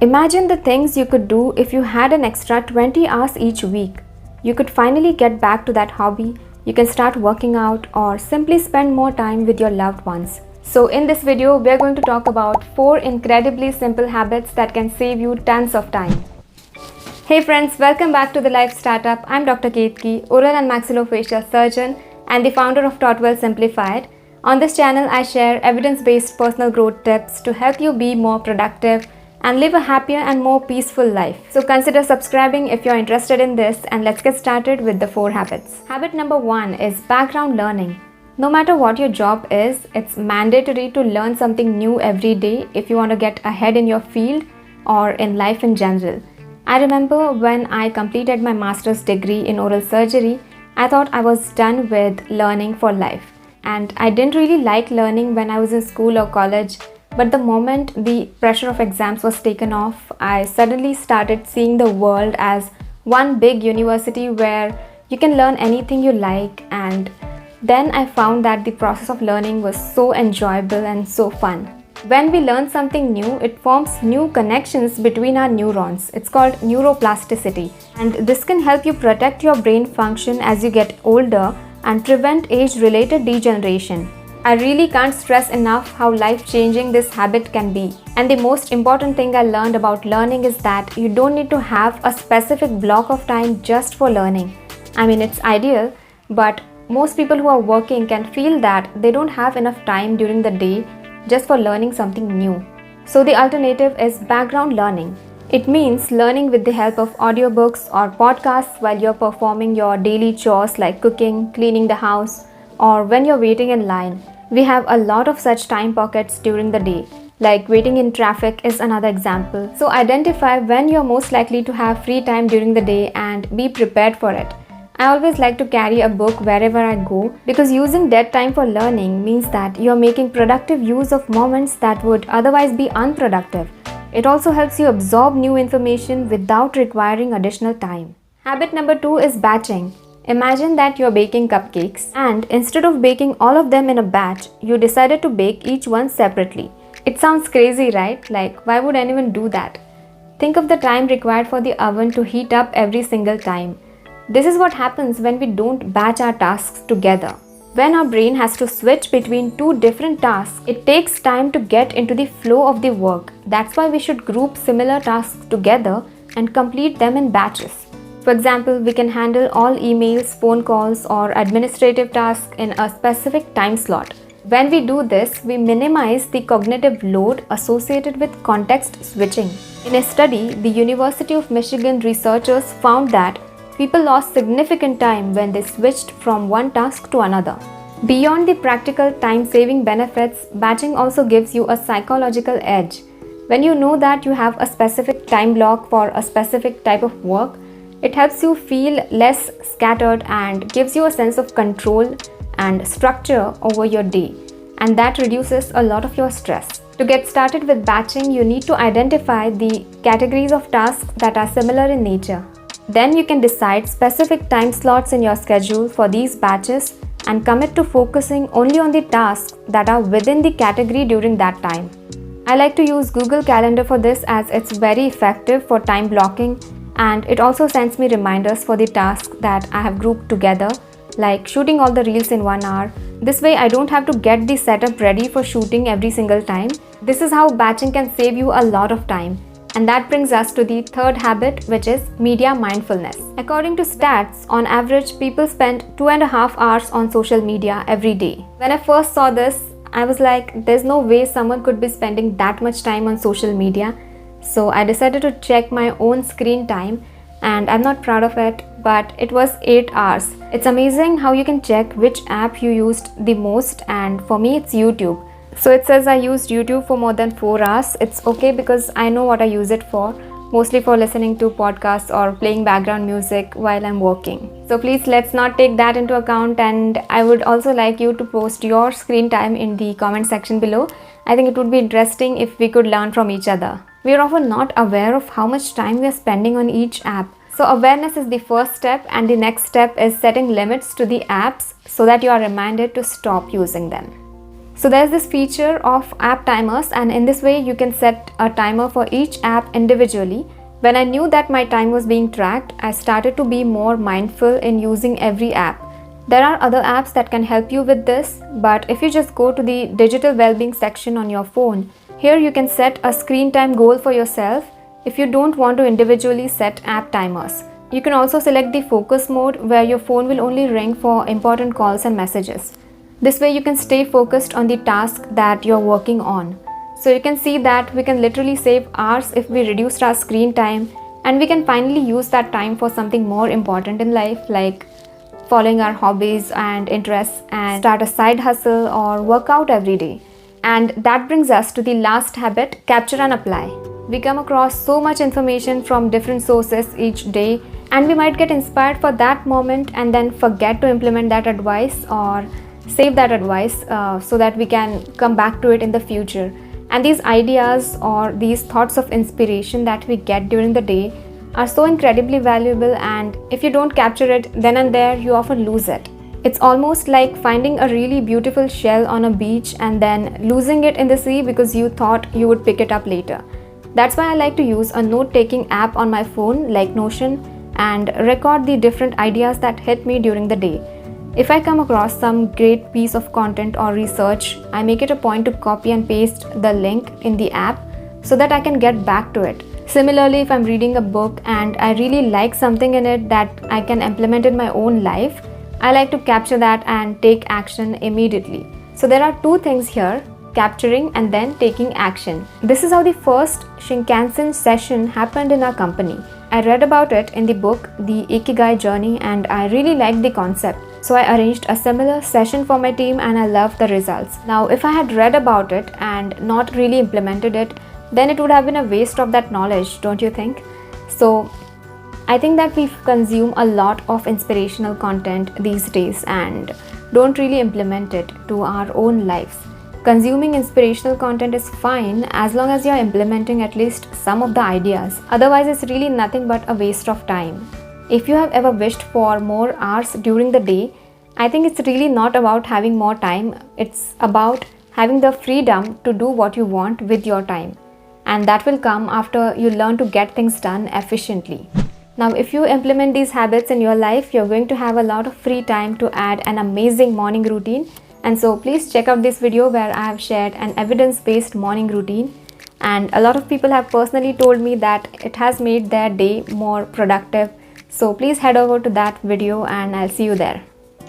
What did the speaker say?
Imagine the things you could do if you had an extra 20 hours each week. You could finally get back to that hobby, you can start working out, or simply spend more time with your loved ones. So in this video, we are going to talk about 4 incredibly simple habits that can save you tons of time. Hey friends, welcome back to the Life Startup. I'm Dr. Ketaki, oral and maxillofacial surgeon and the founder of TaughtWell SimplifyEd. On this channel, I share evidence-based personal growth tips to help you be more productive and live a happier and more peaceful life. So consider subscribing if you're interested in this, and let's get started with the 4 habits. Habit number 1 is background learning. No matter what your job is, it's mandatory to learn something new every day if you want to get ahead in your field or in life in general. I remember when I completed my master's degree in oral surgery, I thought I was done with learning for life. And I didn't really like learning when I was in school or college, but the moment the pressure of exams was taken off, I suddenly started seeing the world as one big university where you can learn anything you like, and then I found that the process of learning was so enjoyable and so fun. When we learn something new, it forms new connections between our neurons. It's called neuroplasticity, and this can help you protect your brain function as you get older and prevent age-related degeneration. I really can't stress enough how life-changing this habit can be. And the most important thing I learned about learning is that you don't need to have a specific block of time just for learning. I mean, it's ideal, but most people who are working can feel that they don't have enough time during the day just for learning something new. So the alternative is background learning. It means learning with the help of audiobooks or podcasts while you're performing your daily chores like cooking, cleaning the house, or when you're waiting in line. We have a lot of such time pockets during the day, like waiting in traffic is another example. So identify when you're most likely to have free time during the day and be prepared for it. I always like to carry a book wherever I go because using dead time for learning means that you're making productive use of moments that would otherwise be unproductive. It also helps you absorb new information without requiring additional time. Habit number 2 is batching. Imagine that you're baking cupcakes, and instead of baking all of them in a batch, you decided to bake each one separately. It sounds crazy, right? Like, why would anyone do that? Think of the time required for the oven to heat up every single time. This is what happens when we don't batch our tasks together. When our brain has to switch between 2 different tasks, it takes time to get into the flow of the work. That's why we should group similar tasks together and complete them in batches. For example, we can handle all emails, phone calls, or administrative tasks in a specific time slot. When we do this, we minimize the cognitive load associated with context switching. In a study, the University of Michigan researchers found that people lost significant time when they switched from one task to another. Beyond the practical time-saving benefits, batching also gives you a psychological edge. When you know that you have a specific time block for a specific type of work, it helps you feel less scattered and gives you a sense of control and structure over your day. And that reduces a lot of your stress. To get started with batching, you need to identify the categories of tasks that are similar in nature. Then you can decide specific time slots in your schedule for these batches and commit to focusing only on the tasks that are within the category during that time. I like to use Google Calendar for this as it's very effective for time blocking, and it also sends me reminders for the tasks that I have grouped together, like shooting all the reels in 1 hour. This way I don't have to get the setup ready for shooting every single time. This is how batching can save you a lot of time. And that brings us to the 3rd habit, which is media-mindfulness. According to stats, on average, people spend 2.5 hours on social media every day. When I first saw this, I was like, there's no way someone could be spending that much time on social media. So I decided to check my own screen time, and I'm not proud of it, but it was 8 hours. It's amazing how you can check which app you used the most, and for me, it's YouTube. So it says I used YouTube for more than 4 hours. It's okay because I know what I use it for, mostly for listening to podcasts or playing background music while I'm working. So please, let's not take that into account, and I would also like you to post your screen time in the comment section below. I think it would be interesting if we could learn from each other. We are often not aware of how much time we are spending on each app. So awareness is the first step, and the next step is setting limits to the apps so that you are reminded to stop using them. So there's this feature of app timers, and in this way you can set a timer for each app individually. When I knew that my time was being tracked, I started to be more mindful in using every app. There are other apps that can help you with this, but if you just go to the digital well-being section on your phone, here you can set a screen time goal for yourself if you don't want to individually set app timers. You can also select the focus mode where your phone will only ring for important calls and messages. This way you can stay focused on the task that you're working on. So you can see that we can literally save hours if we reduced our screen time, and we can finally use that time for something more important in life, like following our hobbies and interests and start a side hustle or work out every day. And that brings us to the last habit, capture and apply. We come across so much information from different sources each day, and we might get inspired for that moment and then forget to implement that advice or save that advice so that we can come back to it in the future. And these ideas or these thoughts of inspiration that we get during the day are so incredibly valuable, and if you don't capture it then and there, you often lose it. It's almost like finding a really beautiful shell on a beach and then losing it in the sea because you thought you would pick it up later. That's why I like to use a note-taking app on my phone like Notion and record the different ideas that hit me during the day. If I come across some great piece of content or research, I make it a point to copy and paste the link in the app so that I can get back to it. Similarly, if I'm reading a book and I really like something in it that I can implement in my own life, I like to capture that and take action immediately. So there are two things here, capturing and then taking action. This is how the first Shinkansen session happened in our company. I read about it in the book The Ikigai Journey, and I really liked the concept. So I arranged a similar session for my team and I loved the results. Now, if I had read about it and not really implemented it, then it would have been a waste of that knowledge, don't you think? So I think that we consume a lot of inspirational content these days and don't really implement it to our own lives. Consuming inspirational content is fine as long as you're implementing at least some of the ideas. Otherwise, it's really nothing but a waste of time. If you have ever wished for more hours during the day, I think it's really not about having more time. It's about having the freedom to do what you want with your time. And that will come after you learn to get things done efficiently. Now, if you implement these habits in your life, you're going to have a lot of free time to add an amazing morning routine. And so please check out this video where I have shared an evidence-based morning routine. And a lot of people have personally told me that it has made their day more productive. So please head over to that video and I'll see you there.